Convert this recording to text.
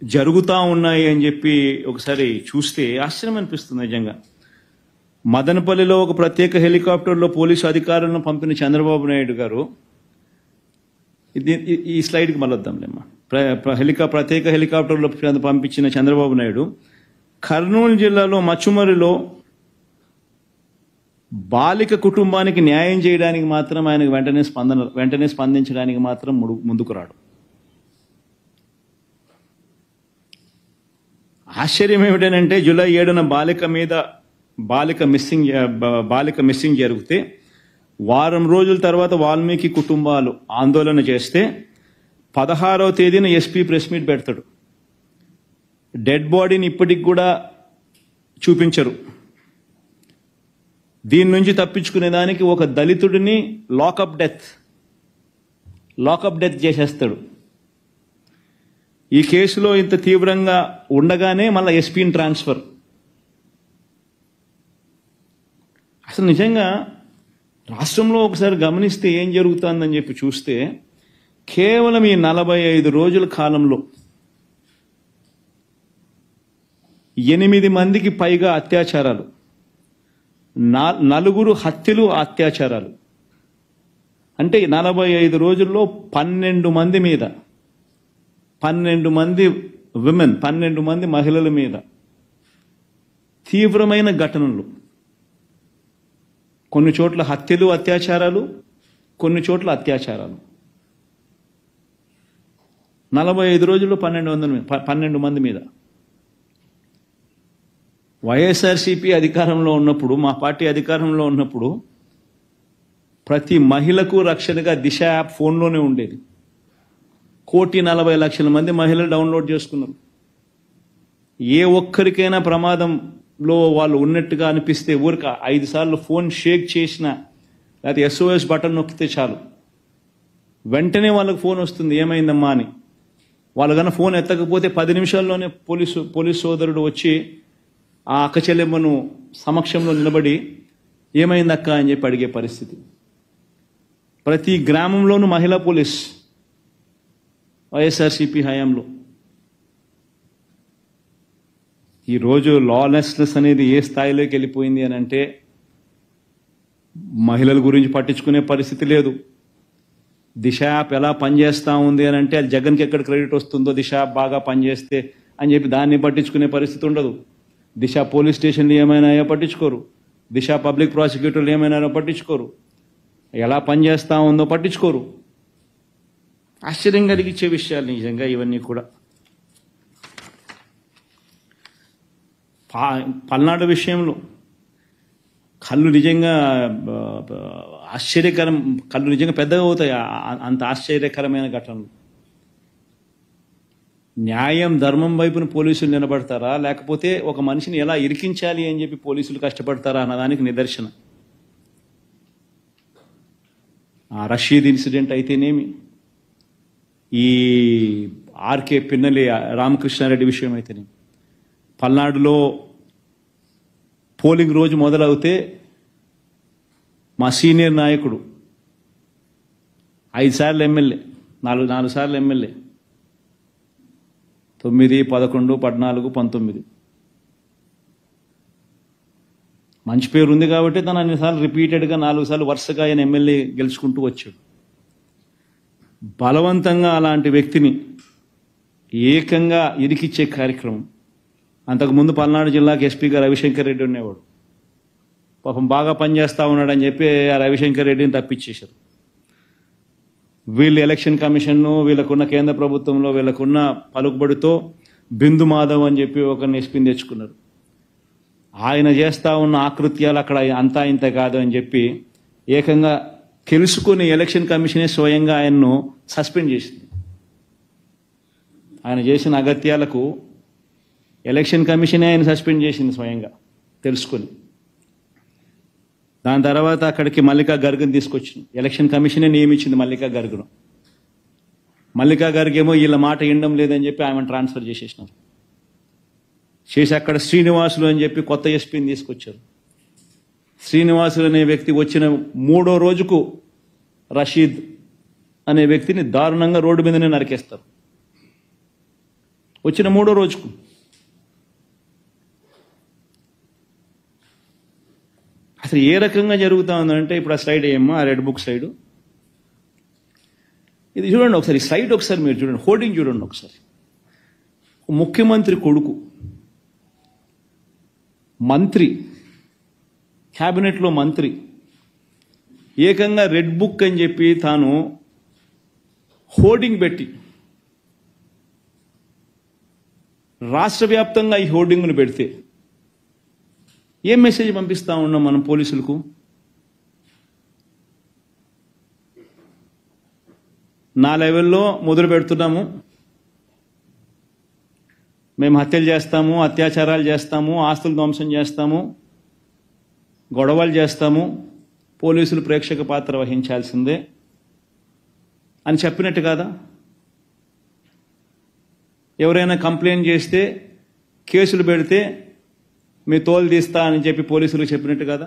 జరుగుతూ ఉన్నాయి అని చెప్పి ఒకసారి చూస్తే ఆశ్చర్యం అనిపిస్తుంది నిజంగా. మదనపల్లిలో ఒక ప్రత్యేక హెలికాప్టర్లో పోలీసు అధికారులను పంపిన చంద్రబాబు నాయుడు గారు, ఈ స్లైడ్కి మళ్ళీ వద్దాంలేమ్మా. ప్రత్యేక హెలికాప్టర్లో పంపించిన చంద్రబాబు నాయుడు కర్నూలు జిల్లాలో మచ్చుమరిలో బాలిక కుటుంబానికి న్యాయం చేయడానికి మాత్రం ఆయనకు వెంటనే స్పందించడానికి మాత్రం ముందుకు రాడు. ఆశ్చర్యం ఏమిటంటే జూలై 7న బాలిక మిస్సింగ్ జరిగితే వారం రోజుల తర్వాత వాల్మీకి కుటుంబాలు ఆందోళన చేస్తే 16వ తేదీన ఎస్పీ ప్రెస్ మీట్ పెడతాడు. డెడ్ బాడీని ఇప్పటికి కూడా చూపించరు. దీని నుంచి తప్పించుకునేదానికి ఒక దళితుడిని లాకప్ డెత్ చేసేస్తాడు. ఈ కేసులో ఇంత తీవ్రంగా ఉండగానే మళ్ళీ ఎస్పీని ట్రాన్స్ఫర్. అసలు నిజంగా రాష్ట్రంలో ఒకసారి గమనిస్తే ఏం జరుగుతుందని చెప్పి చూస్తే కేవలం ఈ 45 రోజుల కాలంలో 8 మందికి పైగా అత్యాచారాలు, 4 హత్యలు, అత్యాచారాలు. అంటే 45 రోజుల్లో 12 మంది మీద, 12 మంది మహిళల మీద తీవ్రమైన ఘటనలు. కొన్ని చోట్ల హత్యలు, అత్యాచారాలు, కొన్ని చోట్ల అత్యాచారాలు. 45 రోజుల్లో 12 మంది మీద. వైఎస్ఆర్సీపీ అధికారంలో ఉన్నప్పుడు, మా పార్టీ అధికారంలో ఉన్నప్పుడు ప్రతి మహిళకు రక్షణగా దిశ యాప్ ఫోన్లోనే ఉండేది. 1,40,00,000 మంది మహిళలు డౌన్లోడ్ చేసుకున్నారు. ఏ ఒక్కరికైనా ప్రమాదంలో వాళ్ళు ఉన్నట్టుగా అనిపిస్తే ఊరికి 5 సార్లు ఫోన్ షేక్ చేసినా లేకపోతే SOS బటన్ నొక్కితే చాలు, వెంటనే వాళ్ళకి ఫోన్ వస్తుంది ఏమైందమ్మా అని. వాళ్ళు కన్నా ఫోన్ ఎత్తకపోతే 10 నిమిషాల్లోనే పోలీసు సోదరుడు వచ్చి ఆ అక్క చెల్లెమ్మను సమక్షంలో నిలబడి ఏమైందక్క అని చెప్పి అడిగే పరిస్థితి. ప్రతి గ్రామంలోనూ మహిళా పోలీస్ వైఎస్ఆర్సీపీ హయాంలో. ఈరోజు లాలెస్నెస్ అనేది ఏ స్థాయిలోకి వెళ్ళిపోయింది అని అంటే మహిళల గురించి పట్టించుకునే పరిస్థితి లేదు. దిశ యాప్ ఎలా పనిచేస్తూ ఉంది అని అంటే అది జగన్కి ఎక్కడ క్రెడిట్ వస్తుందో, దిశ యాప్ బాగా పనిచేస్తే అని చెప్పి దాన్ని పట్టించుకునే పరిస్థితి ఉండదు. దిశ పోలీస్ స్టేషన్లు ఏమైనా పట్టించుకోరు, దిశ పబ్లిక్ ప్రాసిక్యూటర్లు ఏమైనా పట్టించుకోరు, ఎలా పనిచేస్తూ ఉందో పట్టించుకోరు. ఆశ్చర్యం కలిగించే విషయాలు నిజంగా ఇవన్నీ కూడా. పల్నాడు విషయంలో కళ్ళు నిజంగా కళ్ళు నిజంగా పెద్దగా అవుతాయి. అంత ఆశ్చర్యకరమైన ఘటనలు. న్యాయం ధర్మం వైపున పోలీసులు నిలబడతారా, లేకపోతే ఒక మనిషిని ఎలా ఇరికించాలి అని చెప్పి పోలీసులు కష్టపడతారా అన్నదానికి నిదర్శనం. ఆ రషీద్ ఇన్సిడెంట్ అయితేనేమి, ఈ ఆర్కే పిన్నెల్లి రామకృష్ణారెడ్డి విషయం అయితేనేమి, పల్నాడులో పోలింగ్ రోజు మొదలవుతే మా సీనియర్ నాయకుడు 5 సార్లు ఎమ్మెల్యే, 4 సార్లు ఎమ్మెల్యే, 9, 11, 14, 19 మంచి పేరు ఉంది కాబట్టి తను అన్నిసార్లు రిపీటెడ్గా 4 సార్లు వరుసగా ఆయన ఎమ్మెల్యే గెలుచుకుంటూ వచ్చాడు. బలవంతంగా అలాంటి వ్యక్తిని ఏకంగా ఇరికిచ్చే కార్యక్రమం. అంతకుముందు పల్నాడు జిల్లాకి ఎస్పీగా రవిశంకర్ రెడ్డి ఉండేవాడు. పాపం బాగా పనిచేస్తూ ఉన్నాడని చెప్పి ఆ రవిశంకర్ రెడ్డిని తప్పించేశారు. వీళ్ళు ఎలక్షన్ కమిషన్ను, వీళ్ళకున్న కేంద్ర ప్రభుత్వంలో వీళ్ళకున్న పలుకుబడితో బిందు మాధవ్ అని చెప్పి ఒకరిని ఎస్పీని తెచ్చుకున్నారు. ఆయన చేస్తూ ఉన్న ఆకృత్యాలు అక్కడ అంతా ఇంత కాదు అని చెప్పి ఏకంగా తెలుసుకుని ఎలక్షన్ కమిషనే స్వయంగా ఆయన్ను సస్పెండ్ చేసింది. ఆయన చేసిన అగత్యాలకు ఎలక్షన్ కమిషనే ఆయన సస్పెండ్ చేసింది స్వయంగా తెలుసుకొని. దాని తర్వాత అక్కడికి మల్లికా గర్గ్ని తీసుకొచ్చింది. ఎలక్షన్ కమిషనే నియమించింది మల్లికా గర్గ్ను. మల్లికా గర్గ్ ఏమో వీళ్ళ మాట వినడం లేదని చెప్పి ఆమెను ట్రాన్స్ఫర్ చేసేసినారు. చేసి అక్కడ శ్రీనివాసులు అని చెప్పి కొత్త ఎస్పీని తీసుకొచ్చారు. శ్రీనివాసులు అనే వ్యక్తి వచ్చిన 3వ రోజుకు రషీద్ అనే వ్యక్తిని దారుణంగా రోడ్డు మీదనే నరికేస్తారు. వచ్చిన 3వ రోజుకు అసలు ఏ రకంగా జరుగుతా ఉందంటే, ఇప్పుడు ఆ స్లైడ్ ఏమో, ఆ రెడ్ బుక్ సైడ్ ఇది చూడండి ఒకసారి, ఈ సైట్ ఒకసారి మీరు చూడండి, హోర్డింగ్ చూడండి ఒకసారి. ముఖ్యమంత్రి కొడుకు, మంత్రి, క్యాబినెట్లో మంత్రి, ఏకంగా రెడ్ బుక్ అని చెప్పి తాను హోర్డింగ్ పెట్టి రాష్ట్ర వ్యాప్తంగా ఈ హోర్డింగ్ను పెడితే ఏం మెసేజ్ పంపిస్తా ఉన్నాం మనం పోలీసులకు? నా లెవెల్లో మొదలు పెడుతున్నాము, మేము హత్యలు చేస్తాము, అత్యాచారాలు చేస్తాము, ఆస్తులు ధ్వంసం చేస్తాము, గొడవలు చేస్తాము, పోలీసులు ప్రేక్షక పాత్ర వహించాల్సిందే అని చెప్పినట్టు కాదా? ఎవరైనా కంప్లైంట్ చేస్తే కేసులు పెడితే మీ తోలు తీస్తా అని చెప్పి పోలీసులు చెప్పినట్టు కదా?